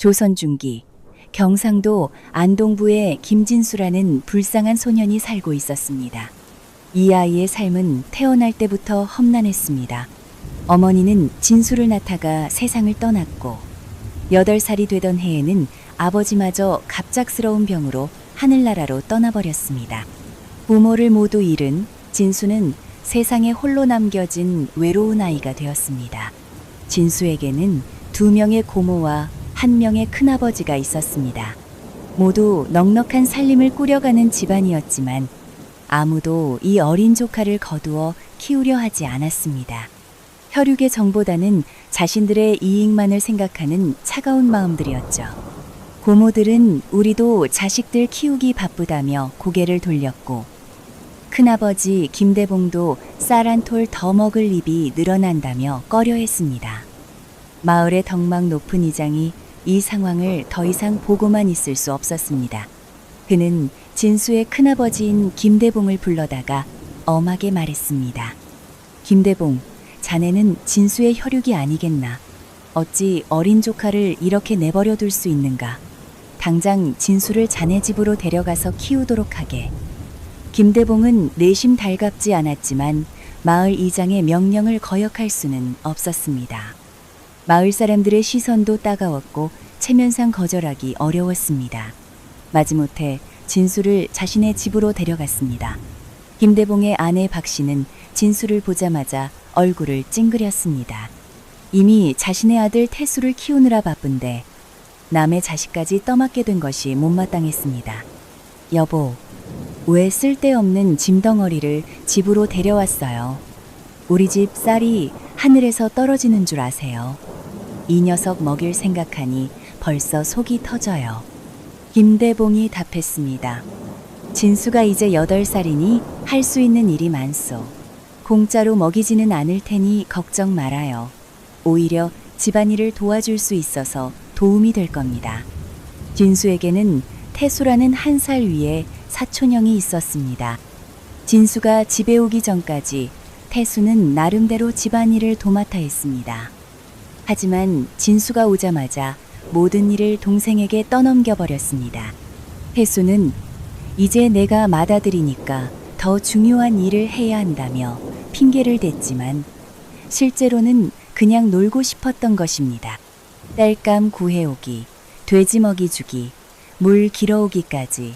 조선 중기 경상도 안동부에 김진수라는 불쌍한 소년이 살고 있었습니다. 이 아이의 삶은 태어날 때부터 험난했습니다. 어머니는 진수를 낳다가 세상을 떠났고 8살이 되던 해에는 아버지마저 갑작스러운 병으로 하늘나라로 떠나버렸습니다. 부모를 모두 잃은 진수는 세상에 홀로 남겨진 외로운 아이가 되었습니다. 진수에게는 2명의 고모와 1명의 큰아버지가 있었습니다. 모두 넉넉한 살림을 꾸려가는 집안이었지만 아무도 이 어린 조카를 거두어 키우려 하지 않았습니다. 혈육의 정보다는 자신들의 이익만을 생각하는 차가운 마음들이었죠. 고모들은 우리도 자식들 키우기 바쁘다며 고개를 돌렸고 큰아버지 김대봉도 쌀 한 톨 더 먹을 입이 늘어난다며 꺼려했습니다. 마을의 덕망 높은 이장이 이 상황을 더 이상 보고만 있을 수 없었습니다. 그는 진수의 큰아버지인 김대봉을 불러다가 엄하게 말했습니다. 김대봉, 자네는 진수의 혈육이 아니겠나. 어찌 어린 조카를 이렇게 내버려 둘 수 있는가. 당장 진수를 자네 집으로 데려가서 키우도록 하게. 김대봉은 내심 달갑지 않았지만 마을 이장의 명령을 거역할 수는 없었습니다. 마을 사람들의 시선도 따가웠고 체면상 거절하기 어려웠습니다. 마지못해 진수를 자신의 집으로 데려갔습니다. 김대봉의 아내 박씨는 진수를 보자마자 얼굴을 찡그렸습니다. 이미 자신의 아들 태수를 키우느라 바쁜데 남의 자식까지 떠맡게 된 것이 못마땅했습니다. 여보, 왜 쓸데없는 짐덩어리를 집으로 데려왔어요? 우리 집 쌀이 하늘에서 떨어지는 줄 아세요? 이 녀석 먹일 생각하니 벌써 속이 터져요. 김대봉이 답했습니다. 진수가 이제 8살이니 할 수 있는 일이 많소. 공짜로 먹이지는 않을 테니 걱정 말아요. 오히려 집안일을 도와줄 수 있어서 도움이 될 겁니다. 진수에게는 태수라는 1살 위에 사촌형이 있었습니다. 진수가 집에 오기 전까지 태수는 나름대로 집안일을 도맡아 했습니다. 하지만 진수가 오자마자 모든 일을 동생에게 떠넘겨 버렸습니다. 태수는 이제 내가 맏아들이니까 더 중요한 일을 해야 한다며 핑계를 댔지만 실제로는 그냥 놀고 싶었던 것입니다. 땔감 구해오기, 돼지 먹이 주기, 물 길어오기까지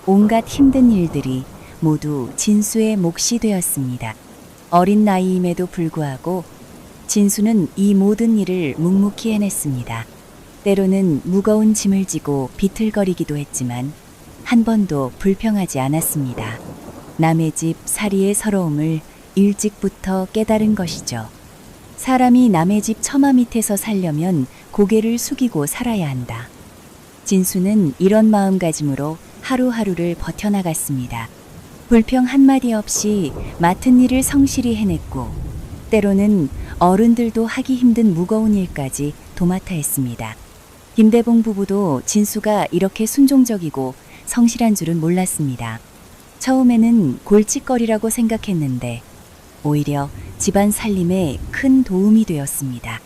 온갖 힘든 일들이 모두 진수의 몫이 되었습니다. 어린 나이임에도 불구하고 진수는 이 모든 일을 묵묵히 해냈습니다. 때로는 무거운 짐을 지고 비틀거리기도 했지만 한 번도 불평하지 않았습니다. 남의 집 살이의 서러움을 일찍부터 깨달은 것이죠. 사람이 남의 집 처마 밑에서 살려면 고개를 숙이고 살아야 한다. 진수는 이런 마음가짐으로 하루하루를 버텨나갔습니다. 불평 한마디 없이 맡은 일을 성실히 해냈고 때로는 어른들도 하기 힘든 무거운 일까지 도맡아 했습니다. 김대봉 부부도 진수가 이렇게 순종적이고 성실한 줄은 몰랐습니다. 처음에는 골칫거리라고 생각했는데 오히려 집안 살림에 큰 도움이 되었습니다.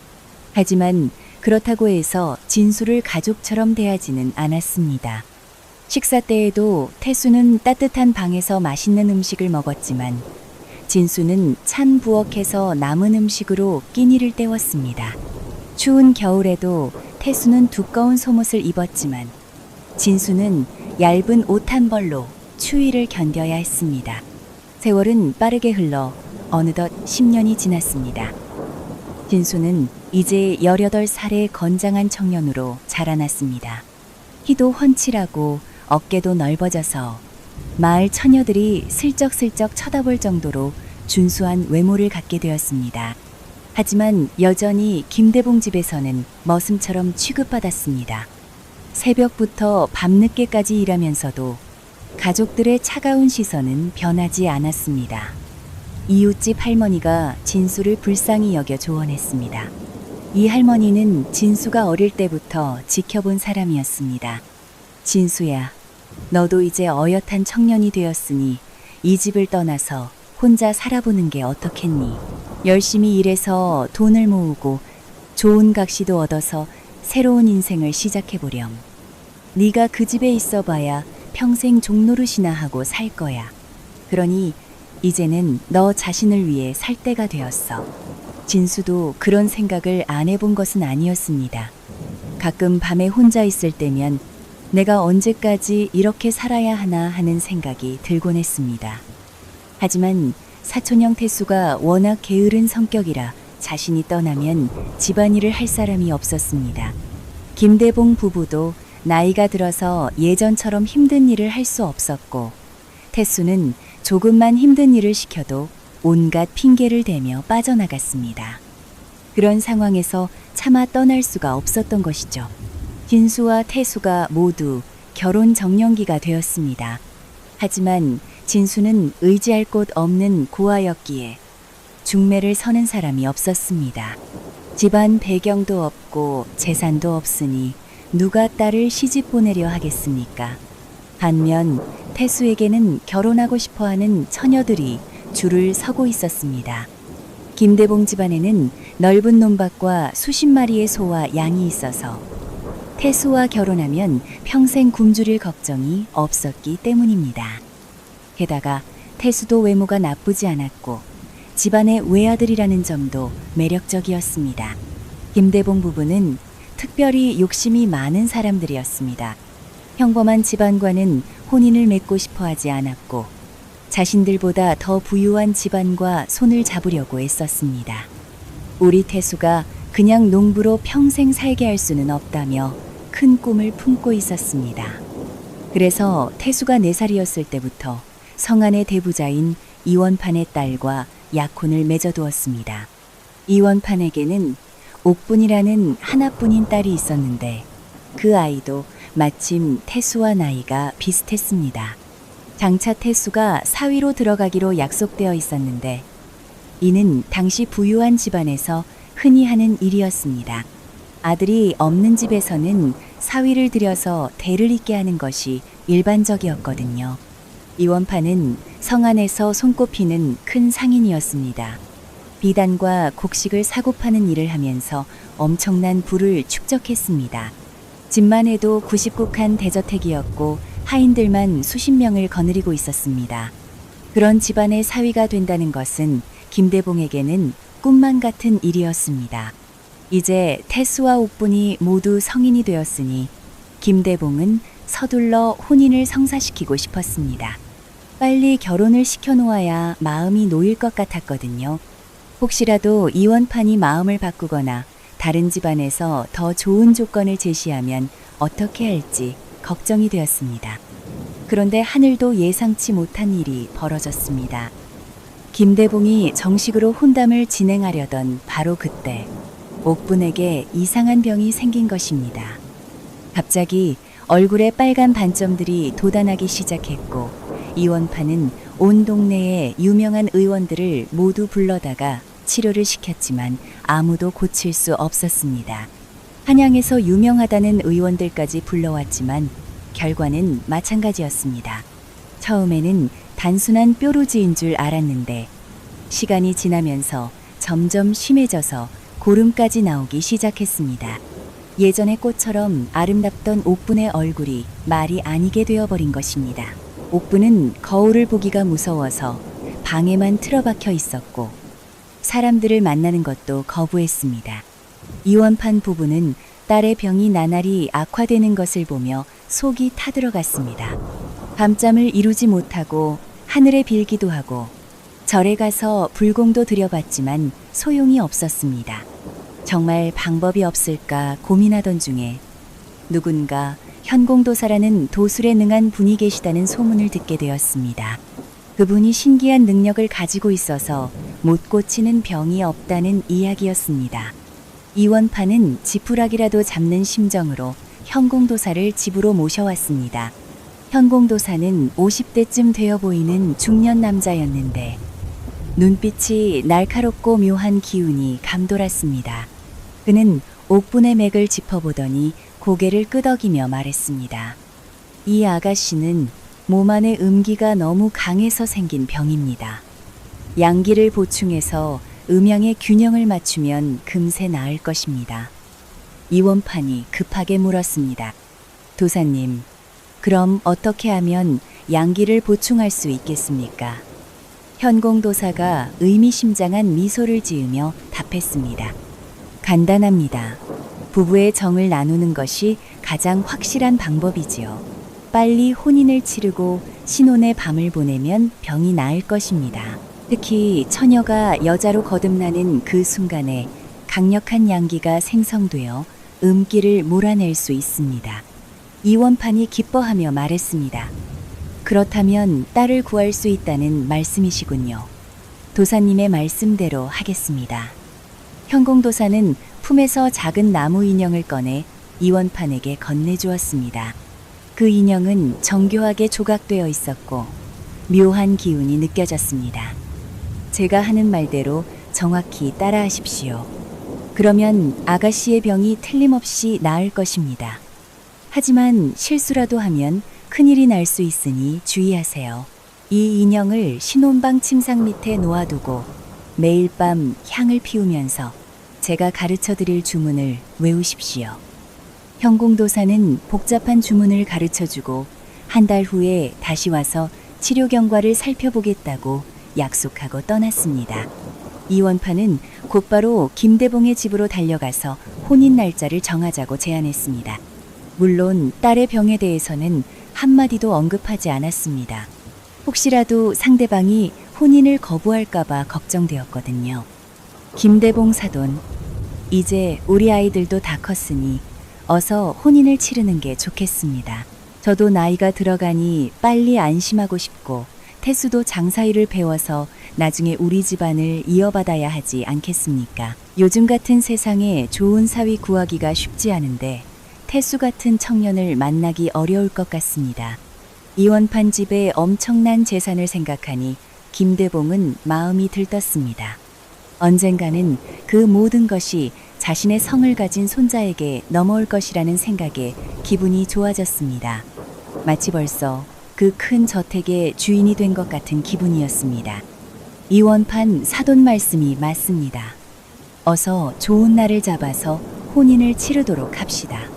하지만 그렇다고 해서 진수를 가족처럼 대하지는 않았습니다. 식사 때에도 태수는 따뜻한 방에서 맛있는 음식을 먹었지만 진수는 찬 부엌에서 남은 음식으로 끼니를 때웠습니다. 추운 겨울에도 태수는 두꺼운 속옷을 입었지만 진수는 얇은 옷 한 벌로 추위를 견뎌야 했습니다. 세월은 빠르게 흘러 어느덧 10년이 지났습니다. 진수는 이제 18살의 건장한 청년으로 자라났습니다. 키도 훤칠하고 어깨도 넓어져서 마을 처녀들이 슬쩍슬쩍 쳐다볼 정도로 준수한 외모를 갖게 되었습니다. 하지만 여전히 김대봉 집에서는 머슴처럼 취급받았습니다. 새벽부터 밤늦게까지 일하면서도 가족들의 차가운 시선은 변하지 않았습니다. 이웃집 할머니가 진수를 불쌍히 여겨 조언했습니다. 이 할머니는 진수가 어릴 때부터 지켜본 사람이었습니다. 진수야, 너도 이제 어엿한 청년이 되었으니 이 집을 떠나서 혼자 살아보는 게 어떻겠니? 열심히 일해서 돈을 모으고 좋은 각시도 얻어서 새로운 인생을 시작해보렴. 네가 그 집에 있어봐야 평생 종노릇이나 하고 살 거야. 그러니 이제는 너 자신을 위해 살 때가 되었어. 진수도 그런 생각을 안 해본 것은 아니었습니다. 가끔 밤에 혼자 있을 때면 내가 언제까지 이렇게 살아야 하나 하는 생각이 들곤 했습니다. 하지만 사촌형 태수가 워낙 게으른 성격이라 자신이 떠나면 집안일을 할 사람이 없었습니다. 김대봉 부부도 나이가 들어서 예전처럼 힘든 일을 할 수 없었고, 태수는 조금만 힘든 일을 시켜도 온갖 핑계를 대며 빠져나갔습니다. 그런 상황에서 차마 떠날 수가 없었던 것이죠. 진수와 태수가 모두 결혼 정년기가 되었습니다. 하지만 진수는 의지할 곳 없는 고아였기에 중매를 서는 사람이 없었습니다. 집안 배경도 없고 재산도 없으니 누가 딸을 시집 보내려 하겠습니까? 반면 태수에게는 결혼하고 싶어하는 처녀들이 줄을 서고 있었습니다. 김대봉 집안에는 넓은 논밭과 수십 마리의 소와 양이 있어서 태수와 결혼하면 평생 굶주릴 걱정이 없었기 때문입니다. 게다가 태수도 외모가 나쁘지 않았고 집안의 외아들이라는 점도 매력적이었습니다. 김대봉 부부는 특별히 욕심이 많은 사람들이었습니다. 평범한 집안과는 혼인을 맺고 싶어 하지 않았고 자신들보다 더 부유한 집안과 손을 잡으려고 애썼습니다. 우리 태수가 그냥 농부로 평생 살게 할 수는 없다며 큰 꿈을 품고 있었습니다. 그래서 태수가 4살이었을 때부터 성안의 대부자인 이원판의 딸과 약혼을 맺어두었습니다. 이원판에게는 옥분이라는 하나뿐인 딸이 있었는데 그 아이도 마침 태수와 나이가 비슷했습니다. 장차 태수가 사위로 들어가기로 약속되어 있었는데 이는 당시 부유한 집안에서 흔히 하는 일이었습니다. 아들이 없는 집에서는 사위를 들여서 대를 잇게 하는 것이 일반적이었거든요. 이원판은 성안에서 손꼽히는 큰 상인이었습니다. 비단과 곡식을 사고 파는 일을 하면서 엄청난 부를 축적했습니다. 집만 해도 99칸 대저택이었고 하인들만 수십 명을 거느리고 있었습니다. 그런 집안의 사위가 된다는 것은 김대봉에게는 꿈만 같은 일이었습니다. 이제 태수와 옥분이 모두 성인이 되었으니 김대봉은 서둘러 혼인을 성사시키고 싶었습니다. 빨리 결혼을 시켜놓아야 마음이 놓일 것 같았거든요. 혹시라도 이원판이 마음을 바꾸거나 다른 집안에서 더 좋은 조건을 제시하면 어떻게 할지 걱정이 되었습니다. 그런데 하늘도 예상치 못한 일이 벌어졌습니다. 김대봉이 정식으로 혼담을 진행하려던 바로 그때 옥분에게 이상한 병이 생긴 것입니다. 갑자기 얼굴에 빨간 반점들이 돋아나기 시작했고 이원판은 온 동네의 유명한 의원들을 모두 불러다가 치료를 시켰지만 아무도 고칠 수 없었습니다. 한양에서 유명하다는 의원들까지 불러왔지만 결과는 마찬가지였습니다. 처음에는 단순한 뾰루지인 줄 알았는데 시간이 지나면서 점점 심해져서 고름까지 나오기 시작했습니다. 예전의 꽃처럼 아름답던 옥분의 얼굴이 말이 아니게 되어버린 것입니다. 옥분은 거울을 보기가 무서워서 방에만 틀어박혀 있었고 사람들을 만나는 것도 거부했습니다. 이원판 부부는 딸의 병이 나날이 악화되는 것을 보며 속이 타들어갔습니다. 밤잠을 이루지 못하고 하늘에 빌기도 하고 절에 가서 불공도 드려봤지만 소용이 없었습니다. 정말 방법이 없을까 고민하던 중에 누군가 현공도사라는 도술에 능한 분이 계시다는 소문을 듣게 되었습니다. 그분이 신기한 능력을 가지고 있어서 못 고치는 병이 없다는 이야기였습니다. 이원판은 지푸라기라도 잡는 심정으로 현공도사를 집으로 모셔왔습니다. 현공도사는 50대쯤 되어 보이는 중년 남자였는데 눈빛이 날카롭고 묘한 기운이 감돌았습니다. 그는 옥분의 맥을 짚어보더니 고개를 끄덕이며 말했습니다. 이 아가씨는 몸 안의 음기가 너무 강해서 생긴 병입니다. 양기를 보충해서 음양의 균형을 맞추면 금세 나을 것입니다. 이원판이 급하게 물었습니다. 도사님, 그럼 어떻게 하면 양기를 보충할 수 있겠습니까? 현공도사가 의미심장한 미소를 지으며 답했습니다. 간단합니다. 부부의 정을 나누는 것이 가장 확실한 방법이지요. 빨리 혼인을 치르고 신혼의 밤을 보내면 병이 나을 것입니다. 특히 처녀가 여자로 거듭나는 그 순간에 강력한 양기가 생성되어 음기를 몰아낼 수 있습니다. 이원판이 기뻐하며 말했습니다. 그렇다면 딸을 구할 수 있다는 말씀이시군요. 도사님의 말씀대로 하겠습니다. 현공도사는 품에서 작은 나무 인형을 꺼내 이원판에게 건네주었습니다. 그 인형은 정교하게 조각되어 있었고 묘한 기운이 느껴졌습니다. 제가 하는 말대로 정확히 따라하십시오. 그러면 아가씨의 병이 틀림없이 나을 것입니다. 하지만 실수라도 하면 큰일이 날 수 있으니 주의하세요. 이 인형을 신혼방 침상 밑에 놓아두고 매일 밤 향을 피우면서 제가 가르쳐 드릴 주문을 외우십시오. 현공도사는 복잡한 주문을 가르쳐 주고 한 달 후에 다시 와서 치료 경과를 살펴보겠다고 약속하고 떠났습니다. 이원판은 곧바로 김대봉의 집으로 달려가서 혼인 날짜를 정하자고 제안했습니다. 물론 딸의 병에 대해서는 한마디도 언급하지 않았습니다. 혹시라도 상대방이 혼인을 거부할까봐 걱정되었거든요. 김대봉 사돈, 이제 우리 아이들도 다 컸으니 어서 혼인을 치르는 게 좋겠습니다. 저도 나이가 들어가니 빨리 안심하고 싶고 태수도 장사일을 배워서 나중에 우리 집안을 이어받아야 하지 않겠습니까? 요즘 같은 세상에 좋은 사위 구하기가 쉽지 않은데 태수 같은 청년을 만나기 어려울 것 같습니다. 이원판 집의 엄청난 재산을 생각하니 김대봉은 마음이 들떴습니다. 언젠가는 그 모든 것이 자신의 성을 가진 손자에게 넘어올 것이라는 생각에 기분이 좋아졌습니다. 마치 벌써 그 큰 저택의 주인이 된 것 같은 기분이었습니다. 이원판 사돈 말씀이 맞습니다. 어서 좋은 날을 잡아서 혼인을 치르도록 합시다.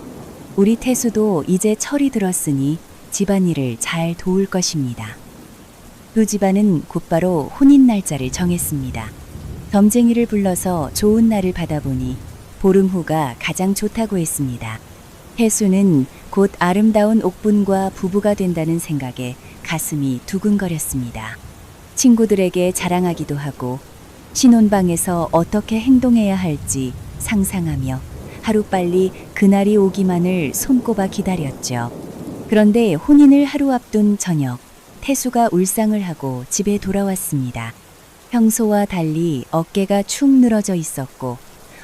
우리 태수도 이제 철이 들었으니 집안일을 잘 도울 것입니다. 두 집안은 곧바로 혼인 날짜를 정했습니다. 점쟁이를 불러서 좋은 날을 받아보니 보름 후가 가장 좋다고 했습니다. 태수는 곧 아름다운 옥분과 부부가 된다는 생각에 가슴이 두근거렸습니다. 친구들에게 자랑하기도 하고 신혼방에서 어떻게 행동해야 할지 상상하며 하루빨리 그날이 오기만을 손꼽아 기다렸죠. 그런데 혼인을 하루 앞둔 저녁, 태수가 울상을 하고 집에 돌아왔습니다. 평소와 달리 어깨가 축 늘어져 있었고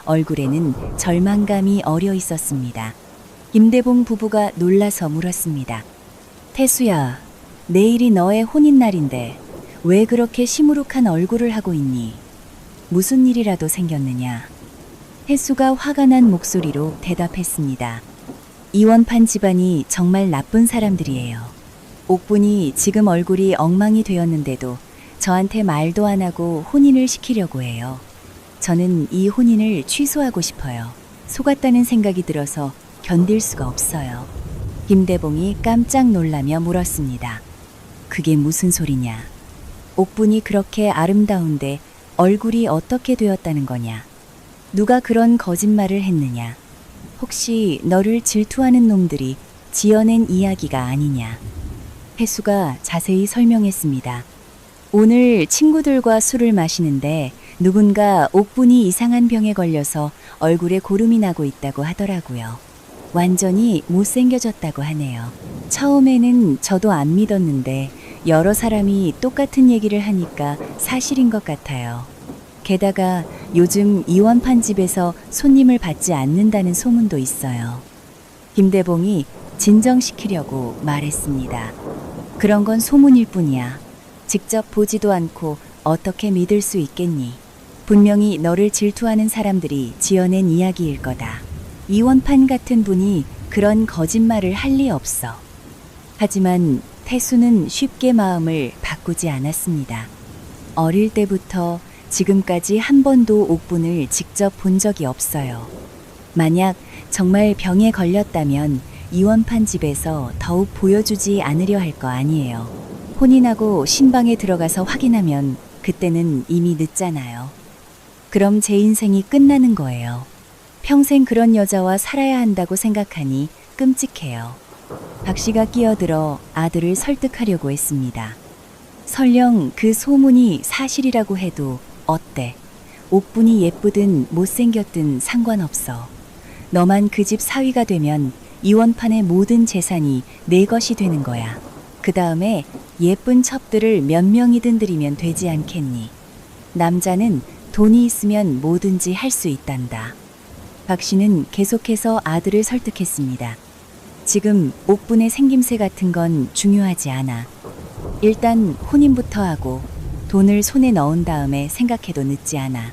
얼굴에는 절망감이 어려 있었습니다. 김대봉 부부가 놀라서 물었습니다. 태수야, 내일이 너의 혼인 날인데 왜 그렇게 시무룩한 얼굴을 하고 있니? 무슨 일이라도 생겼느냐? 태수가 화가 난 목소리로 대답했습니다. 이원판 집안이 정말 나쁜 사람들이에요. 옥분이 지금 얼굴이 엉망이 되었는데도 저한테 말도 안 하고 혼인을 시키려고 해요. 저는 이 혼인을 취소하고 싶어요. 속았다는 생각이 들어서 견딜 수가 없어요. 김대봉이 깜짝 놀라며 물었습니다. 그게 무슨 소리냐? 옥분이 그렇게 아름다운데 얼굴이 어떻게 되었다는 거냐? 누가 그런 거짓말을 했느냐? 혹시 너를 질투하는 놈들이 지어낸 이야기가 아니냐? 태수가 자세히 설명했습니다. 오늘 친구들과 술을 마시는데 누군가 옥분이 이상한 병에 걸려서 얼굴에 고름이 나고 있다고 하더라고요. 완전히 못생겨졌다고 하네요. 처음에는 저도 안 믿었는데 여러 사람이 똑같은 얘기를 하니까 사실인 것 같아요. 게다가 요즘 이원판 집에서 손님을 받지 않는다는 소문도 있어요. 김대봉이 진정시키려고 말했습니다. 그런 건 소문일 뿐이야. 직접 보지도 않고 어떻게 믿을 수 있겠니? 분명히 너를 질투하는 사람들이 지어낸 이야기일 거다. 이원판 같은 분이 그런 거짓말을 할 리 없어. 하지만 태수는 쉽게 마음을 바꾸지 않았습니다. 어릴 때부터 지금까지 한 번도 옥분을 직접 본 적이 없어요. 만약 정말 병에 걸렸다면 이원판 집에서 더욱 보여주지 않으려 할 거 아니에요. 혼인하고 신방에 들어가서 확인하면 그때는 이미 늦잖아요. 그럼 제 인생이 끝나는 거예요. 평생 그런 여자와 살아야 한다고 생각하니 끔찍해요. 박 씨가 끼어들어 아들을 설득하려고 했습니다. 설령 그 소문이 사실이라고 해도 어때? 옥분이 예쁘든 못생겼든 상관없어. 너만 그 집 사위가 되면 이원판의 모든 재산이 내 것이 되는 거야. 그 다음에 예쁜 첩들을 몇 명이든 들이면 되지 않겠니? 남자는 돈이 있으면 뭐든지 할 수 있단다. 박 씨는 계속해서 아들을 설득했습니다. 지금 옥분의 생김새 같은 건 중요하지 않아. 일단 혼인부터 하고 돈을 손에 넣은 다음에 생각해도 늦지 않아.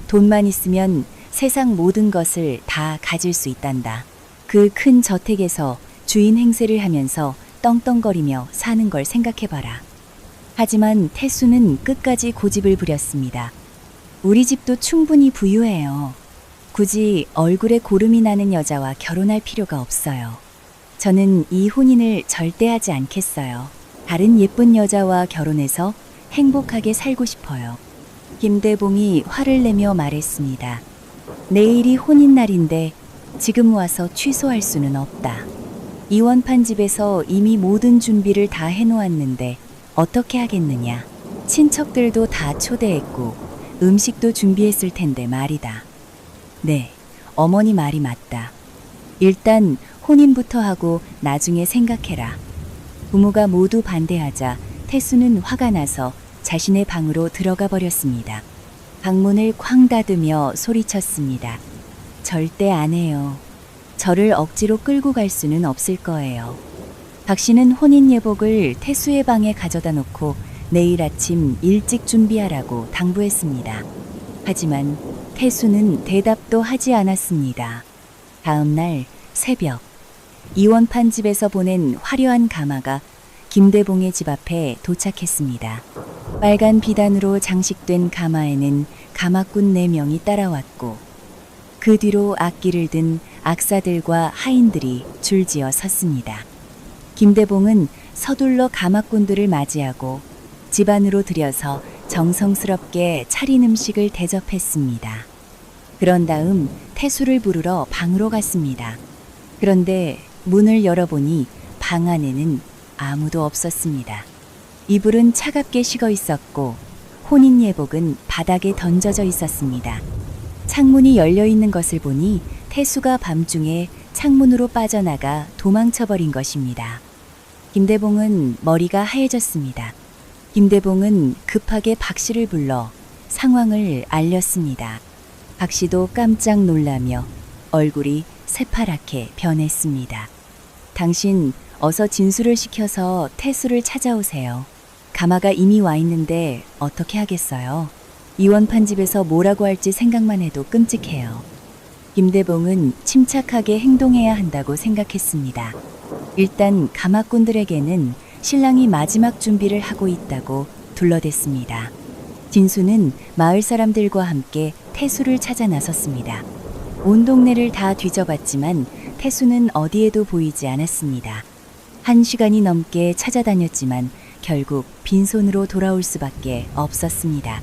돈만 있으면 세상 모든 것을 다 가질 수 있단다. 그 큰 저택에서 주인 행세를 하면서 떵떵거리며 사는 걸 생각해봐라. 하지만 태수는 끝까지 고집을 부렸습니다. 우리 집도 충분히 부유해요. 굳이 얼굴에 고름이 나는 여자와 결혼할 필요가 없어요. 저는 이 혼인을 절대 하지 않겠어요. 다른 예쁜 여자와 결혼해서 행복하게 살고 싶어요. 김대봉이 화를 내며 말했습니다. 내일이 혼인날인데 지금 와서 취소할 수는 없다. 이원판 집에서 이미 모든 준비를 다 해놓았는데 어떻게 하겠느냐. 친척들도 다 초대했고 음식도 준비했을 텐데 말이다. 네, 어머니 말이 맞다. 일단 혼인부터 하고 나중에 생각해라. 부모가 모두 반대하자 태수는 화가 나서 자신의 방으로 들어가 버렸습니다. 방문을 쾅 닫으며 소리쳤습니다. 절대 안 해요. 저를 억지로 끌고 갈 수는 없을 거예요. 박 씨는 혼인 예복을 태수의 방에 가져다 놓고 내일 아침 일찍 준비하라고 당부했습니다. 하지만 태수는 대답도 하지 않았습니다. 다음 날 새벽, 이원판 집에서 보낸 화려한 가마가 김대봉의 집 앞에 도착했습니다. 빨간 비단으로 장식된 가마에는 가마꾼 4명이 따라왔고 그 뒤로 악기를 든 악사들과 하인들이 줄지어 섰습니다. 김대봉은 서둘러 가마꾼들을 맞이하고 집 안으로 들여서 정성스럽게 차린 음식을 대접했습니다. 그런 다음 태수를 부르러 방으로 갔습니다. 그런데 문을 열어보니 방 안에는 아무도 없었습니다. 이불은 차갑게 식어 있었고 혼인 예복은 바닥에 던져져 있었습니다. 창문이 열려 있는 것을 보니 태수가 밤중에 창문으로 빠져나가 도망쳐버린 것입니다. 김대봉은 머리가 하얘졌습니다. 김대봉은 급하게 박 씨를 불러 상황을 알렸습니다. 박 씨도 깜짝 놀라며 얼굴이 새파랗게 변했습니다. 당신 어서 진수를 시켜서 태수를 찾아오세요. 가마가 이미 와 있는데 어떻게 하겠어요? 이원판 집에서 뭐라고 할지 생각만 해도 끔찍해요. 김대봉은 침착하게 행동해야 한다고 생각했습니다. 일단 가마꾼들에게는 신랑이 마지막 준비를 하고 있다고 둘러댔습니다. 진수는 마을 사람들과 함께 태수를 찾아 나섰습니다. 온 동네를 다 뒤져봤지만 태수는 어디에도 보이지 않았습니다. 1시간이 넘게 찾아다녔지만 결국 빈손으로 돌아올 수밖에 없었습니다.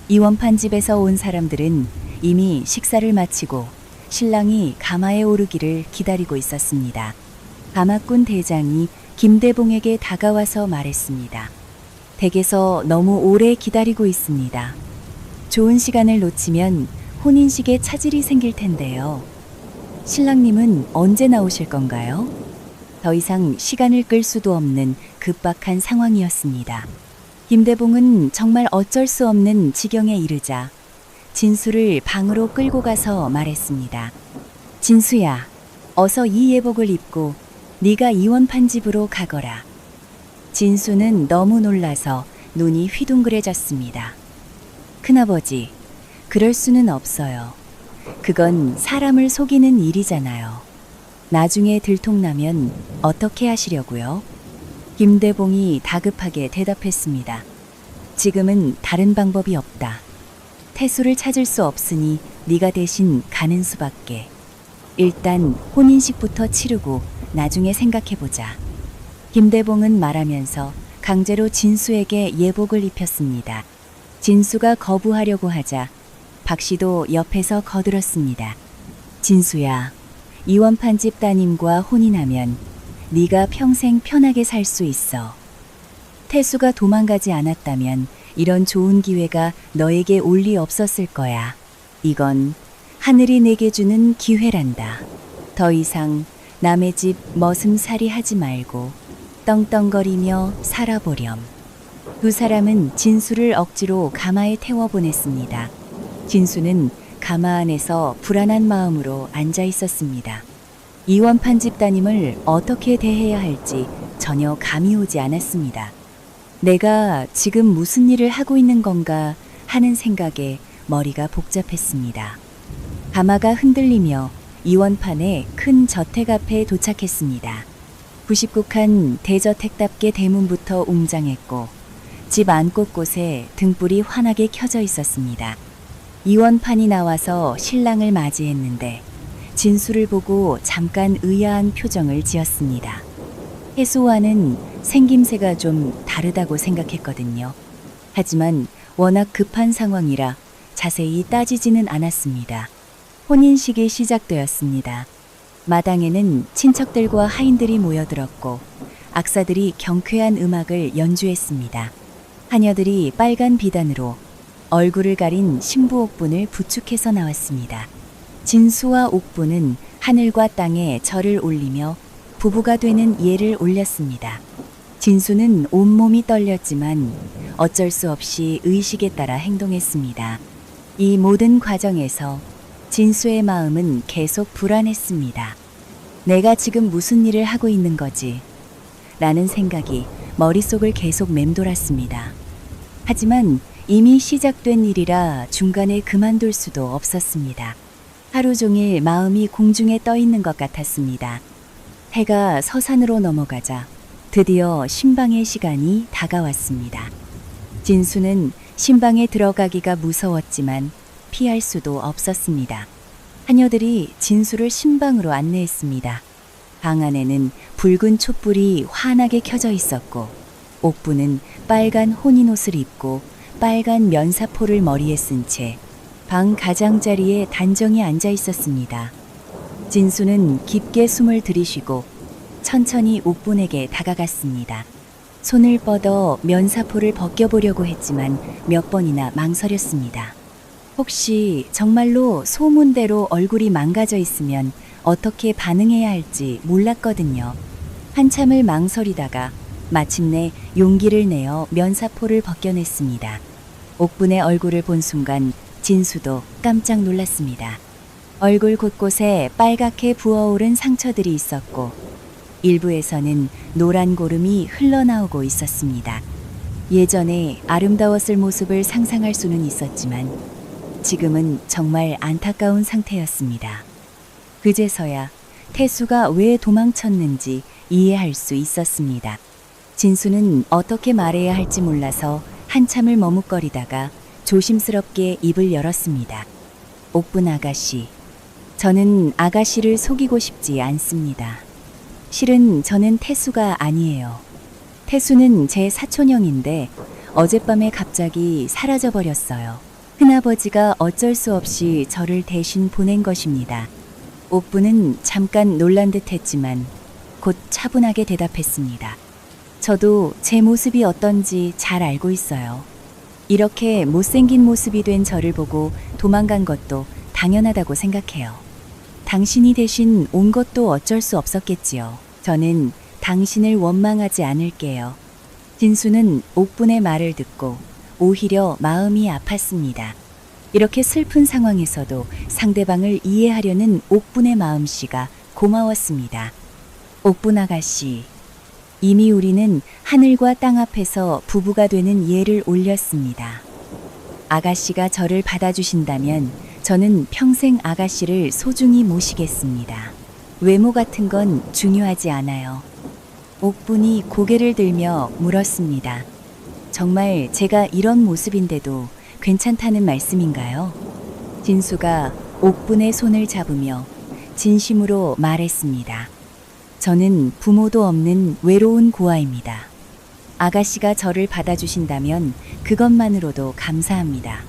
이원판 집에서 온 사람들은 이미 식사를 마치고 신랑이 가마에 오르기를 기다리고 있었습니다. 가마꾼 대장이 김대봉에게 다가와서 말했습니다. 댁에서 너무 오래 기다리고 있습니다. 좋은 시간을 놓치면 혼인식에 차질이 생길 텐데요. 신랑님은 언제 나오실 건가요? 더 이상 시간을 끌 수도 없는 급박한 상황이었습니다. 김대봉은 정말 어쩔 수 없는 지경에 이르자 진수를 방으로 끌고 가서 말했습니다. 진수야, 어서 이 예복을 입고 네가 이원판 집으로 가거라. 진수는 너무 놀라서 눈이 휘둥그레졌습니다. 큰아버지, 그럴 수는 없어요. 그건 사람을 속이는 일이잖아요. 나중에 들통나면 어떻게 하시려고요? 김대봉이 다급하게 대답했습니다. 지금은 다른 방법이 없다. 태수를 찾을 수 없으니 네가 대신 가는 수밖에. 일단 혼인식부터 치르고 나중에 생각해보자. 김대봉은 말하면서 강제로 진수에게 예복을 입혔습니다. 진수가 거부하려고 하자 박 씨도 옆에서 거들었습니다. 진수야, 이원판 집 따님과 혼인하면 네가 평생 편하게 살 수 있어. 태수가 도망가지 않았다면 이런 좋은 기회가 너에게 올 리 없었을 거야. 이건 하늘이 내게 주는 기회란다. 더 이상 남의 집 머슴살이 하지 말고 떵떵거리며 살아보렴. 두 사람은 진수를 억지로 가마에 태워 보냈습니다. 진수는 가마 안에서 불안한 마음으로 앉아 있었습니다. 이원판 집 따님을 어떻게 대해야 할지 전혀 감이 오지 않았습니다. 내가 지금 무슨 일을 하고 있는 건가 하는 생각에 머리가 복잡했습니다. 가마가 흔들리며 이원판의 큰 저택 앞에 도착했습니다. 99칸 대저택답게 대문부터 웅장했고 집 안 곳곳에 등불이 환하게 켜져 있었습니다. 이원판이 나와서 신랑을 맞이했는데 진수를 보고 잠깐 의아한 표정을 지었습니다. 태수와는 생김새가 좀 다르다고 생각했거든요. 하지만 워낙 급한 상황이라 자세히 따지지는 않았습니다. 혼인식이 시작되었습니다. 마당에는 친척들과 하인들이 모여들었고 악사들이 경쾌한 음악을 연주했습니다. 하녀들이 빨간 비단으로 얼굴을 가린 신부 옥분을 부축해서 나왔습니다. 진수와 옥분은 하늘과 땅에 절을 올리며 부부가 되는 예를 올렸습니다. 진수는 온몸이 떨렸지만 어쩔 수 없이 의식에 따라 행동했습니다. 이 모든 과정에서 진수의 마음은 계속 불안했습니다. 내가 지금 무슨 일을 하고 있는 거지? 라는 생각이 머릿속을 계속 맴돌았습니다. 하지만 이미 시작된 일이라 중간에 그만둘 수도 없었습니다. 하루 종일 마음이 공중에 떠 있는 것 같았습니다. 해가 서산으로 넘어가자 드디어 신방의 시간이 다가왔습니다. 진수는 신방에 들어가기가 무서웠지만 피할 수도 없었습니다. 하녀들이 진수를 신방으로 안내했습니다. 방 안에는 붉은 촛불이 환하게 켜져 있었고 옥부는 빨간 혼인옷을 입고 빨간 면사포를 머리에 쓴 채 방 가장자리에 단정히 앉아 있었습니다. 진수는 깊게 숨을 들이쉬고 천천히 옥분에게 다가갔습니다. 손을 뻗어 면사포를 벗겨보려고 했지만 몇 번이나 망설였습니다. 혹시 정말로 소문대로 얼굴이 망가져 있으면 어떻게 반응해야 할지 몰랐거든요. 한참을 망설이다가 마침내 용기를 내어 면사포를 벗겨냈습니다. 옥분의 얼굴을 본 순간 진수도 깜짝 놀랐습니다. 얼굴 곳곳에 빨갛게 부어오른 상처들이 있었고 일부에서는 노란 고름이 흘러나오고 있었습니다. 예전에 아름다웠을 모습을 상상할 수는 있었지만 지금은 정말 안타까운 상태였습니다. 그제서야 태수가 왜 도망쳤는지 이해할 수 있었습니다. 진수는 어떻게 말해야 할지 몰라서 한참을 머뭇거리다가 조심스럽게 입을 열었습니다. 옥분 아가씨, 저는 아가씨를 속이고 싶지 않습니다. 실은 저는 태수가 아니에요. 태수는 제 사촌형인데 어젯밤에 갑자기 사라져버렸어요. 큰아버지가 어쩔 수 없이 저를 대신 보낸 것입니다. 옥분은 잠깐 놀란 듯 했지만 곧 차분하게 대답했습니다. 저도 제 모습이 어떤지 잘 알고 있어요. 이렇게 못생긴 모습이 된 저를 보고 도망간 것도 당연하다고 생각해요. 당신이 대신 온 것도 어쩔 수 없었겠지요. 저는 당신을 원망하지 않을게요. 진수는 옥분의 말을 듣고 오히려 마음이 아팠습니다. 이렇게 슬픈 상황에서도 상대방을 이해하려는 옥분의 마음씨가 고마웠습니다. 옥분 아가씨, 이미 우리는 하늘과 땅 앞에서 부부가 되는 예를 올렸습니다. 아가씨가 저를 받아주신다면 저는 평생 아가씨를 소중히 모시겠습니다. 외모 같은 건 중요하지 않아요. 옥분이 고개를 들며 물었습니다. 정말 제가 이런 모습인데도 괜찮다는 말씀인가요? 진수가 옥분의 손을 잡으며 진심으로 말했습니다. 저는 부모도 없는 외로운 고아입니다. 아가씨가 저를 받아주신다면 그것만으로도 감사합니다.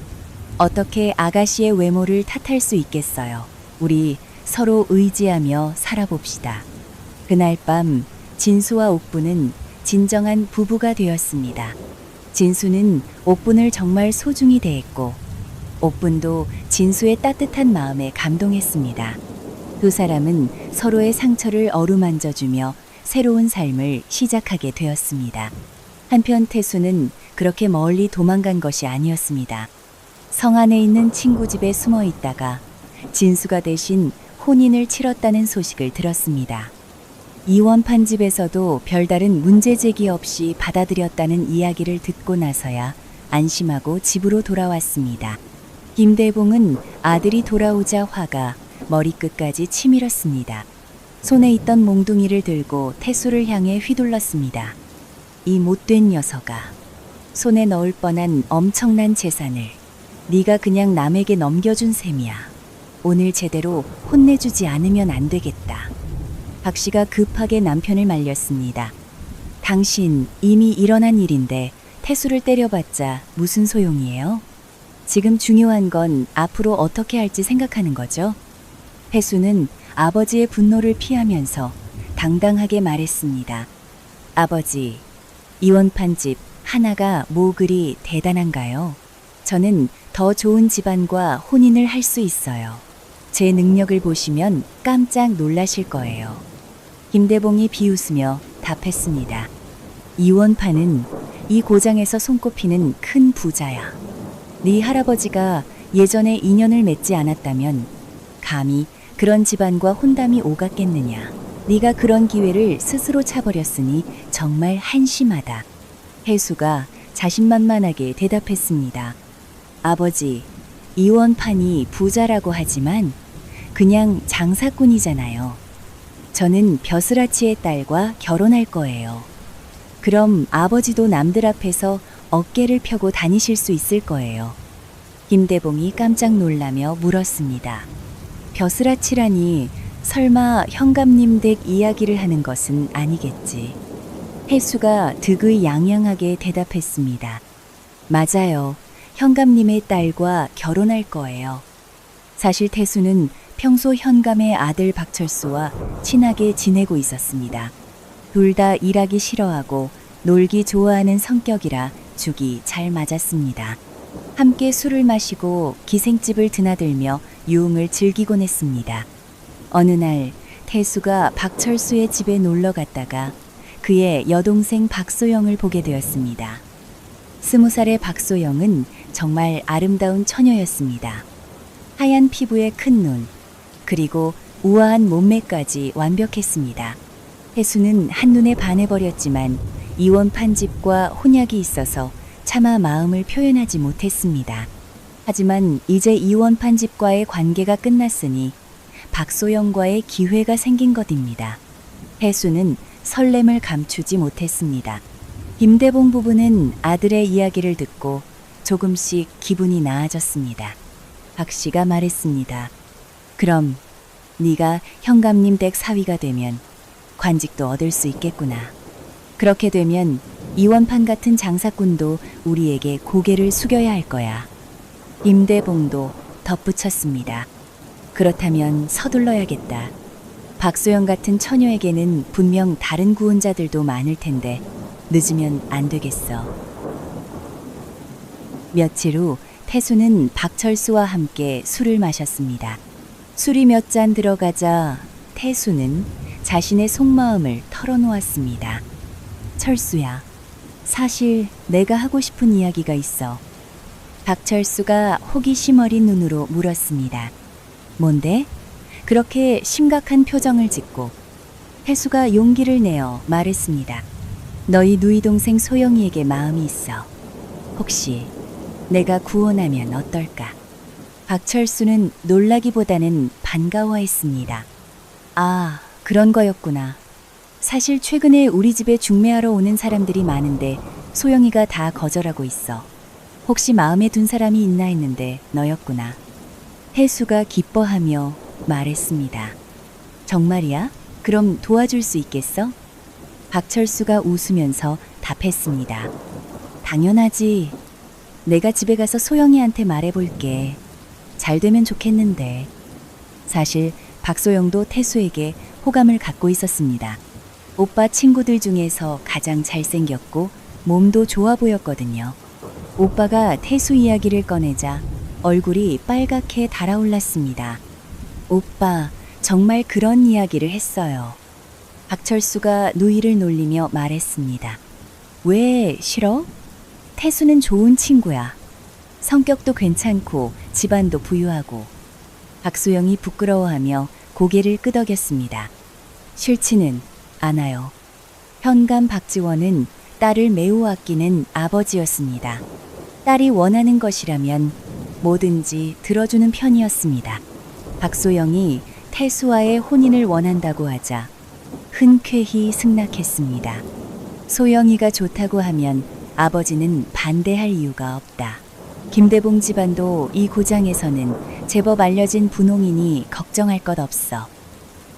어떻게 아가씨의 외모를 탓할 수 있겠어요. 우리 서로 의지하며 살아봅시다. 그날 밤 진수와 옥분은 진정한 부부가 되었습니다. 진수는 옥분을 정말 소중히 대했고 옥분도 진수의 따뜻한 마음에 감동했습니다. 두 사람은 서로의 상처를 어루만져주며 새로운 삶을 시작하게 되었습니다. 한편 태수는 그렇게 멀리 도망간 것이 아니었습니다. 성 안에 있는 친구 집에 숨어 있다가 진수가 대신 혼인을 치렀다는 소식을 들었습니다. 이원 판집에서도 별다른 문제 제기 없이 받아들였다는 이야기를 듣고 나서야 안심하고 집으로 돌아왔습니다. 김대봉은 아들이 돌아오자 화가 머리끝까지 치밀었습니다. 손에 있던 몽둥이를 들고 태수를 향해 휘둘렀습니다. 이 못된 녀석아, 손에 넣을 뻔한 엄청난 재산을 네가 그냥 남에게 넘겨준 셈이야. 오늘 제대로 혼내주지 않으면 안 되겠다. 박 씨가 급하게 남편을 말렸습니다. 당신 이미 일어난 일인데 태수를 때려봤자 무슨 소용이에요? 지금 중요한 건 앞으로 어떻게 할지 생각하는 거죠? 태수는 아버지의 분노를 피하면서 당당하게 말했습니다. 아버지, 이원판 집 하나가 뭐 그리 대단한가요? 저는 더 좋은 집안과 혼인을 할 수 있어요. 제 능력을 보시면 깜짝 놀라실 거예요. 김대봉이 비웃으며 답했습니다. 이원판은 이 고장에서 손꼽히는 큰 부자야. 네 할아버지가 예전에 인연을 맺지 않았다면 감히 그런 집안과 혼담이 오갔겠느냐. 네가 그런 기회를 스스로 차버렸으니 정말 한심하다. 혜수가 자신만만하게 대답했습니다. 아버지, 이원판이 부자라고 하지만 그냥 장사꾼이잖아요. 저는 벼슬아치의 딸과 결혼할 거예요. 그럼 아버지도 남들 앞에서 어깨를 펴고 다니실 수 있을 거예요. 김대봉이 깜짝 놀라며 물었습니다. 벼슬아치라니 설마 현감님 댁 이야기를 하는 것은 아니겠지. 혜수가 득의양양하게 대답했습니다. 맞아요. 현감님의 딸과 결혼할 거예요. 사실 태수는 평소 현감의 아들 박철수와 친하게 지내고 있었습니다. 둘 다 일하기 싫어하고 놀기 좋아하는 성격이라 죽이 잘 맞았습니다. 함께 술을 마시고 기생집을 드나들며 유흥을 즐기곤 했습니다. 어느 날 태수가 박철수의 집에 놀러 갔다가 그의 여동생 박소영을 보게 되었습니다. 20살의 박소영은 정말 아름다운 처녀였습니다. 하얀 피부에 큰 눈, 그리고 우아한 몸매까지 완벽했습니다. 태수는 한눈에 반해버렸지만 이원판 집과 혼약이 있어서 차마 마음을 표현하지 못했습니다. 하지만 이제 이원판 집과의 관계가 끝났으니 박소영과의 기회가 생긴 것입니다. 태수는 설렘을 감추지 못했습니다. 김대봉 부부는 아들의 이야기를 듣고 조금씩 기분이 나아졌습니다. 박 씨가 말했습니다. 그럼 네가 현감님 댁 사위가 되면 관직도 얻을 수 있겠구나. 그렇게 되면 이원판 같은 장사꾼도 우리에게 고개를 숙여야 할 거야. 김대봉도 덧붙였습니다. 그렇다면 서둘러야겠다. 박소영 같은 처녀에게는 분명 다른 구혼자들도 많을 텐데 늦으면 안 되겠어. 며칠 후 태수는 박철수와 함께 술을 마셨습니다. 술이 몇 잔 들어가자 태수는 자신의 속마음을 털어놓았습니다. 철수야, 사실 내가 하고 싶은 이야기가 있어. 박철수가 호기심 어린 눈으로 물었습니다. 뭔데? 그렇게 심각한 표정을 짓고 태수가 용기를 내어 말했습니다. 너희 누이 동생 소영이에게 마음이 있어. 혹시 내가 구원하면 어떨까? 박철수는 놀라기보다는 반가워했습니다. 아, 그런 거였구나. 사실 최근에 우리 집에 중매하러 오는 사람들이 많은데 소영이가 다 거절하고 있어. 혹시 마음에 둔 사람이 있나 했는데 너였구나. 혜수가 기뻐하며 말했습니다. 정말이야? 그럼 도와줄 수 있겠어? 박철수가 웃으면서 답했습니다. 당연하지. 내가 집에 가서 소영이한테 말해볼게. 잘 되면 좋겠는데. 사실 박소영도 태수에게 호감을 갖고 있었습니다. 오빠 친구들 중에서 가장 잘생겼고 몸도 좋아 보였거든요. 오빠가 태수 이야기를 꺼내자 얼굴이 빨갛게 달아올랐습니다. 오빠, 정말 그런 이야기를 했어요. 박철수가 누이를 놀리며 말했습니다. 왜 싫어? 태수는 좋은 친구야. 성격도 괜찮고 집안도 부유하고. 박소영이 부끄러워하며 고개를 끄덕였습니다. 싫지는 않아요. 현감 박지원은 딸을 매우 아끼는 아버지였습니다. 딸이 원하는 것이라면 뭐든지 들어주는 편이었습니다. 박소영이 태수와의 혼인을 원한다고 하자 흔쾌히 승낙했습니다. 소영이가 좋다고 하면 아버지는 반대할 이유가 없다. 김대봉 집안도 이 고장에서는 제법 알려진 분홍이니 걱정할 것 없어.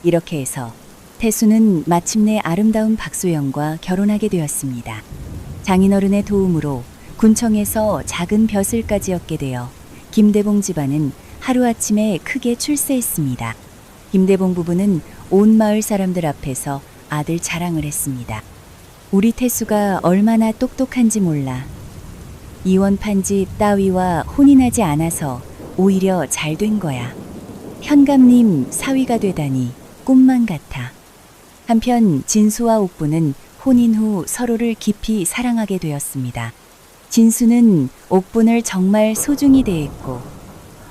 이렇게 해서 태수는 마침내 아름다운 박소영과 결혼하게 되었습니다. 장인어른의 도움으로 군청에서 작은 벼슬까지 얻게 되어 김대봉 집안은 하루아침에 크게 출세했습니다. 김대봉 부부는 온 마을 사람들 앞에서 아들 자랑을 했습니다. 우리 태수가 얼마나 똑똑한지 몰라. 이원판 집 따위와 혼인하지 않아서 오히려 잘 된 거야. 현감님 사위가 되다니 꿈만 같아. 한편 진수와 옥부는 혼인 후 서로를 깊이 사랑하게 되었습니다. 진수는 옥분을 정말 소중히 대했고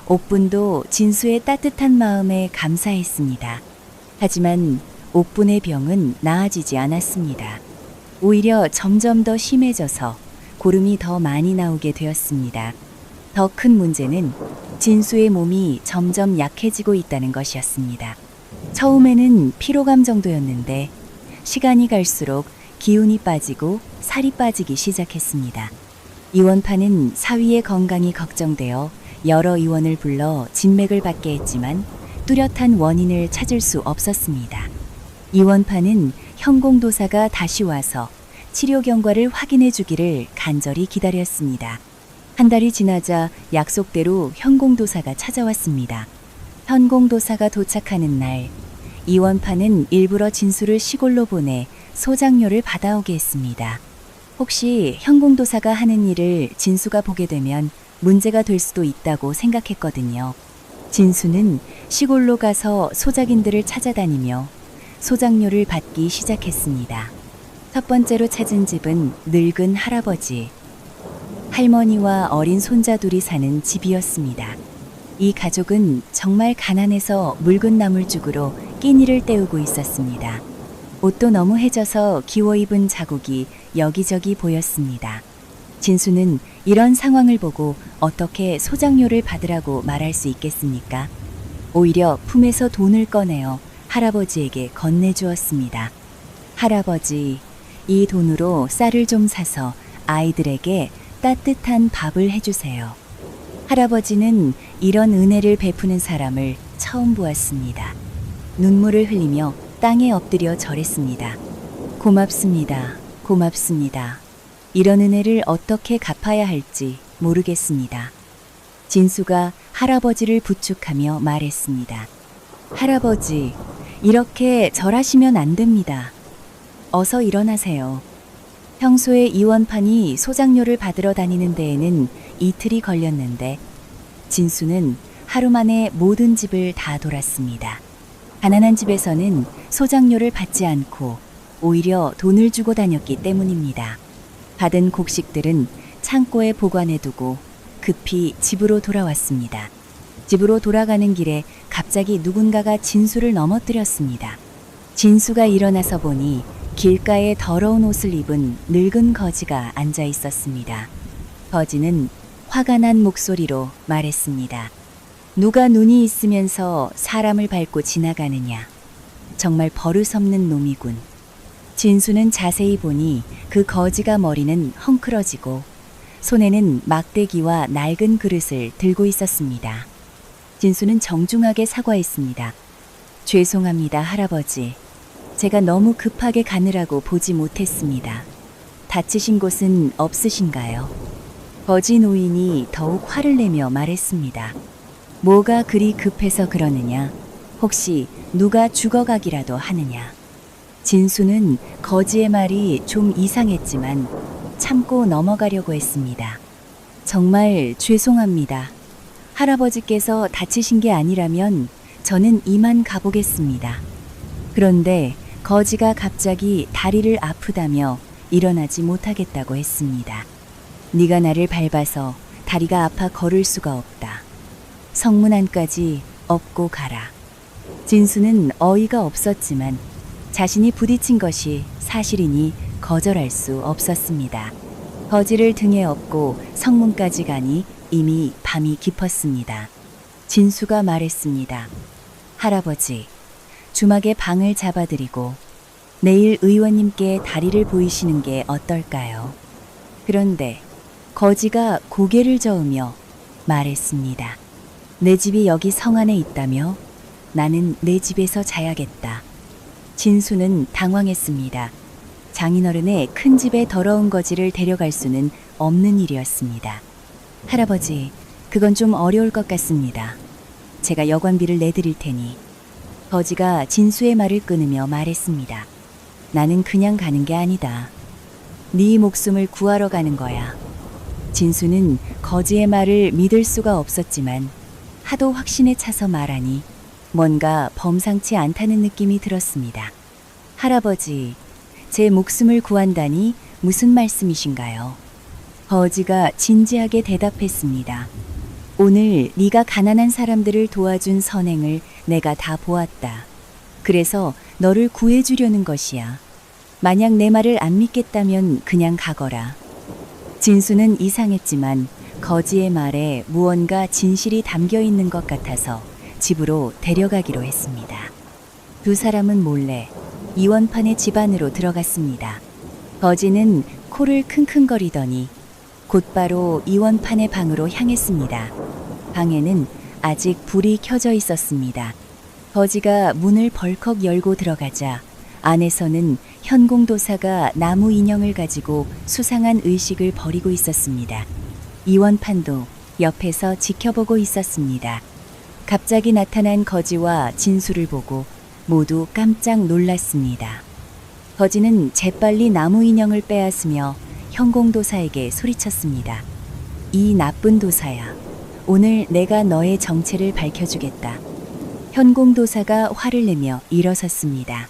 옥분도 진수의 따뜻한 마음에 감사했습니다. 하지만 옥분의 병은 나아지지 않았습니다. 오히려 점점 더 심해져서 고름이 더 많이 나오게 되었습니다. 더 큰 문제는 진수의 몸이 점점 약해지고 있다는 것이었습니다. 처음에는 피로감 정도였는데 시간이 갈수록 기운이 빠지고 살이 빠지기 시작했습니다. 이원파는 사위의 건강이 걱정되어 여러 의원을 불러 진맥을 받게 했지만 뚜렷한 원인을 찾을 수 없었습니다. 이원파는 현공도사가 다시 와서 치료 경과를 확인해 주기를 간절히 기다렸습니다. 한 달이 지나자 약속대로 현공도사가 찾아왔습니다. 현공도사가 도착하는 날, 이원파는 일부러 진수를 시골로 보내 소장료를 받아오게 했습니다. 혹시 현공도사가 하는 일을 진수가 보게 되면 문제가 될 수도 있다고 생각했거든요. 진수는 시골로 가서 소작인들을 찾아다니며 소장료를 받기 시작했습니다. 첫 번째로 찾은 집은 늙은 할아버지, 할머니와 어린 손자 둘이 사는 집이었습니다. 이 가족은 정말 가난해서 묽은 나물죽으로 끼니를 때우고 있었습니다. 옷도 너무 해져서 기워 입은 자국이 여기저기 보였습니다. 진수는 이런 상황을 보고 어떻게 소장료를 받으라고 말할 수 있겠습니까? 오히려 품에서 돈을 꺼내어 할아버지에게 건네주었습니다. 할아버지, 이 돈으로 쌀을 좀 사서 아이들에게 따뜻한 밥을 해주세요. 할아버지는 이런 은혜를 베푸는 사람을 처음 보았습니다. 눈물을 흘리며 땅에 엎드려 절했습니다. 고맙습니다. 고맙습니다. 이런 은혜를 어떻게 갚아야 할지 모르겠습니다. 진수가 할아버지를 부축하며 말했습니다. 할아버지, 이렇게 절하시면 안 됩니다. 어서 일어나세요. 평소에 이원판이 소장료를 받으러 다니는 데에는 이틀이 걸렸는데 진수는 하루 만에 모든 집을 다 돌았습니다. 가난한 집에서는 소장료를 받지 않고 오히려 돈을 주고 다녔기 때문입니다. 받은 곡식들은 창고에 보관해두고 급히 집으로 돌아왔습니다. 집으로 돌아가는 길에 갑자기 누군가가 진수를 넘어뜨렸습니다. 진수가 일어나서 보니 길가에 더러운 옷을 입은 늙은 거지가 앉아 있었습니다. 거지는 화가 난 목소리로 말했습니다. 누가 눈이 있으면서 사람을 밟고 지나가느냐. 정말 버릇없는 놈이군. 진수는 자세히 보니 그 거지가 머리는 헝클어지고 손에는 막대기와 낡은 그릇을 들고 있었습니다. 진수는 정중하게 사과했습니다. 죄송합니다, 할아버지. 제가 너무 급하게 가느라고 보지 못했습니다. 다치신 곳은 없으신가요? 거지 노인이 더욱 화를 내며 말했습니다. 뭐가 그리 급해서 그러느냐? 혹시 누가 죽어가기라도 하느냐? 진수는 거지의 말이 좀 이상했지만 참고 넘어가려고 했습니다. 정말 죄송합니다. 할아버지께서 다치신 게 아니라면 저는 이만 가보겠습니다. 그런데 거지가 갑자기 다리를 아프다며 일어나지 못하겠다고 했습니다. 네가 나를 밟아서 다리가 아파 걸을 수가 없다. 성문 안까지 업고 가라. 진수는 어이가 없었지만 자신이 부딪힌 것이 사실이니 거절할 수 없었습니다. 거지를 등에 업고 성문까지 가니 이미 밤이 깊었습니다. 진수가 말했습니다. 할아버지, 주막에 방을 잡아드리고 내일 의원님께 다리를 보이시는 게 어떨까요? 그런데 거지가 고개를 저으며 말했습니다. 내 집이 여기 성 안에 있다며? 나는 내 집에서 자야겠다. 진수는 당황했습니다. 장인어른의 큰 집에 더러운 거지를 데려갈 수는 없는 일이었습니다. 할아버지, 그건 좀 어려울 것 같습니다. 제가 여관비를 내드릴 테니. 거지가 진수의 말을 끊으며 말했습니다. 나는 그냥 가는 게 아니다. 네 목숨을 구하러 가는 거야. 진수는 거지의 말을 믿을 수가 없었지만 하도 확신에 차서 말하니 뭔가 범상치 않다는 느낌이 들었습니다. 할아버지, 제 목숨을 구한다니 무슨 말씀이신가요? 거지가 진지하게 대답했습니다. 오늘 네가 가난한 사람들을 도와준 선행을 내가 다 보았다. 그래서 너를 구해주려는 것이야. 만약 내 말을 안 믿겠다면 그냥 가거라. 진수는 이상했지만 거지의 말에 무언가 진실이 담겨 있는 것 같아서 집으로 데려가기로 했습니다. 두 사람은 몰래 이원판의 집 안으로 들어갔습니다. 거지는 코를 킁킁거리더니 곧바로 이원판의 방으로 향했습니다. 방에는 아직 불이 켜져 있었습니다. 거지가 문을 벌컥 열고 들어가자 안에서는 현공도사가 나무 인형을 가지고 수상한 의식을 벌이고 있었습니다. 이원판도 옆에서 지켜보고 있었습니다. 갑자기 나타난 거지와 진수를 보고 모두 깜짝 놀랐습니다. 거지는 재빨리 나무 인형을 빼앗으며 현공도사에게 소리쳤습니다. 이 나쁜 도사야. 오늘 내가 너의 정체를 밝혀주겠다. 현공도사가 화를 내며 일어섰습니다.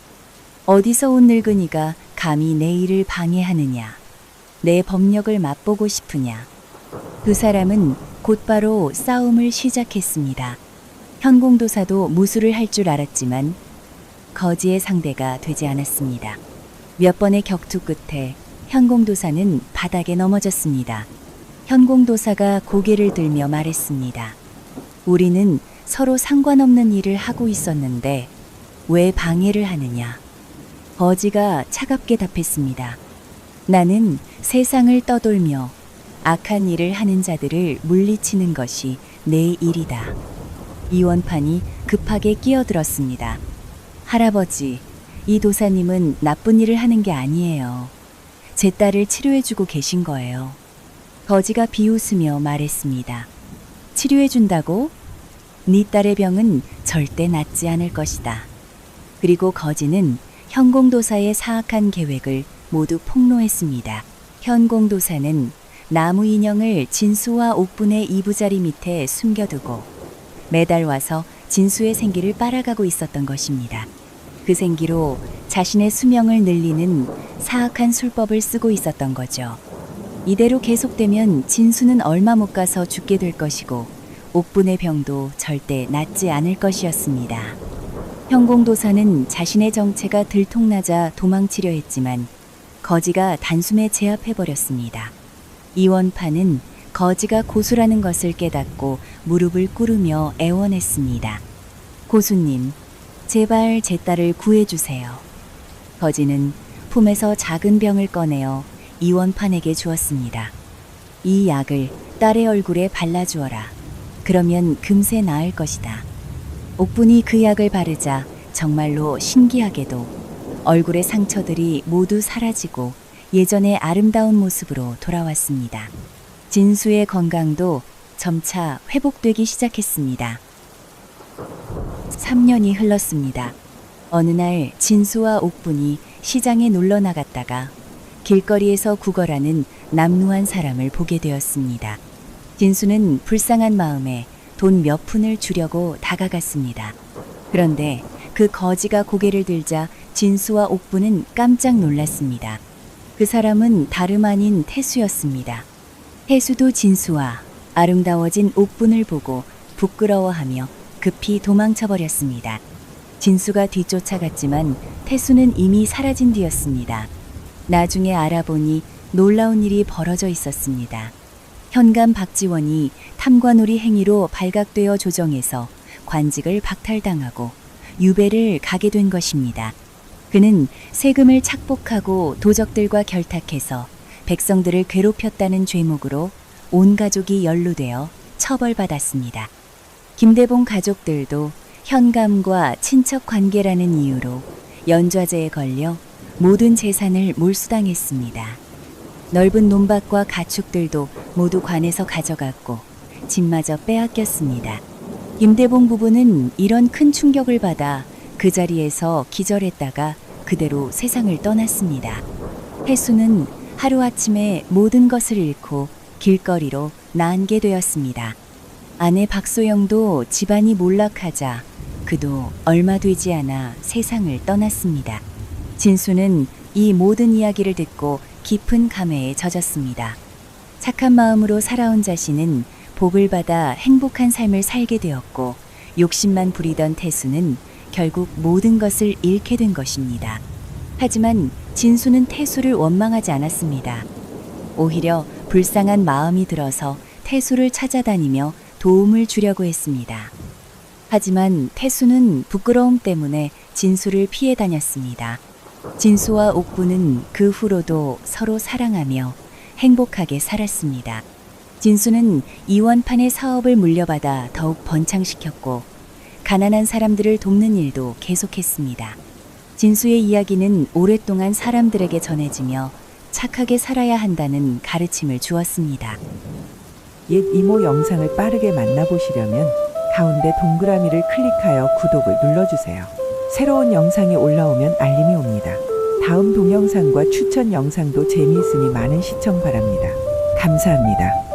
어디서 온 늙은이가 감히 내 일을 방해하느냐. 내 법력을 맛보고 싶으냐. 두 사람은 곧바로 싸움을 시작했습니다. 현공도사도 무술을 할 줄 알았지만 거지의 상대가 되지 않았습니다. 몇 번의 격투 끝에 현공도사는 바닥에 넘어졌습니다. 현공도사가 고개를 들며 말했습니다. 우리는 서로 상관없는 일을 하고 있었는데 왜 방해를 하느냐. 거지가 차갑게 답했습니다. 나는 세상을 떠돌며 악한 일을 하는 자들을 물리치는 것이 내 일이다. 이원판이 급하게 끼어들었습니다. 할아버지, 이 도사님은 나쁜 일을 하는 게 아니에요. 제 딸을 치료해주고 계신 거예요. 거지가 비웃으며 말했습니다. 치료해준다고? 네 딸의 병은 절대 낫지 않을 것이다. 그리고 거지는 현공도사의 사악한 계획을 모두 폭로했습니다. 현공도사는 나무 인형을 진수와 옥분의 이부자리 밑에 숨겨두고 매달 와서 진수의 생기를 빨아가고 있었던 것입니다. 그 생기로 자신의 수명을 늘리는 사악한 술법을 쓰고 있었던 거죠. 이대로 계속되면 진수는 얼마 못 가서 죽게 될 것이고 옥분의 병도 절대 낫지 않을 것이었습니다. 현공도사는 자신의 정체가 들통나자 도망치려 했지만 거지가 단숨에 제압해버렸습니다. 이원판은 거지가 고수라는 것을 깨닫고 무릎을 꿇으며 애원했습니다. 고수님, 제발 제 딸을 구해주세요. 거지는 품에서 작은 병을 꺼내어 이원판에게 주었습니다. 이 약을 딸의 얼굴에 발라주어라. 그러면 금세 나을 것이다. 옥분이 그 약을 바르자 정말로 신기하게도 얼굴의 상처들이 모두 사라지고 예전의 아름다운 모습으로 돌아왔습니다. 진수의 건강도 점차 회복되기 시작했습니다. 3년이 흘렀습니다. 어느 날 진수와 옥분이 시장에 놀러 나갔다가 길거리에서 구걸하는 남루한 사람을 보게 되었습니다. 진수는 불쌍한 마음에 돈 몇 푼을 주려고 다가갔습니다. 그런데 그 거지가 고개를 들자 진수와 옥분은 깜짝 놀랐습니다. 그 사람은 다름 아닌 태수였습니다. 태수도 진수와 아름다워진 옥분을 보고 부끄러워하며 급히 도망쳐 버렸습니다. 진수가 뒤쫓아갔지만 태수는 이미 사라진 뒤였습니다. 나중에 알아보니 놀라운 일이 벌어져 있었습니다. 현감 박지원이 탐관오리 행위로 발각되어 조정에서 관직을 박탈당하고 유배를 가게 된 것입니다. 그는 세금을 착복하고 도적들과 결탁해서 백성들을 괴롭혔다는 죄목으로 온 가족이 연루되어 처벌받았습니다. 김대봉 가족들도 현감과 친척 관계라는 이유로 연좌제에 걸려 모든 재산을 몰수당했습니다. 넓은 논밭과 가축들도 모두 관에서 가져갔고 집마저 빼앗겼습니다. 김대봉 부부는 이런 큰 충격을 받아 그 자리에서 기절했다가 그대로 세상을 떠났습니다. 태수는 하루아침에 모든 것을 잃고 길거리로 나앉게 되었습니다. 아내 박소영도 집안이 몰락하자 그도 얼마 되지 않아 세상을 떠났습니다. 진수는 이 모든 이야기를 듣고 깊은 감회에 젖었습니다. 착한 마음으로 살아온 자신은 복을 받아 행복한 삶을 살게 되었고 욕심만 부리던 태수는 결국 모든 것을 잃게 된 것입니다. 하지만 진수는 태수를 원망하지 않았습니다. 오히려 불쌍한 마음이 들어서 태수를 찾아다니며 도움을 주려고 했습니다. 하지만 태수는 부끄러움 때문에 진수를 피해 다녔습니다. 진수와 옥부는 그 후로도 서로 사랑하며 행복하게 살았습니다. 진수는 이원판의 사업을 물려받아 더욱 번창시켰고 가난한 사람들을 돕는 일도 계속했습니다. 진수의 이야기는 오랫동안 사람들에게 전해지며 착하게 살아야 한다는 가르침을 주었습니다. 옛 이모 영상을 빠르게 만나보시려면 가운데 동그라미를 클릭하여 구독을 눌러주세요. 새로운 영상이 올라오면 알림이 옵니다. 다음 동영상과 추천 영상도 재미있으니 많은 시청 바랍니다. 감사합니다.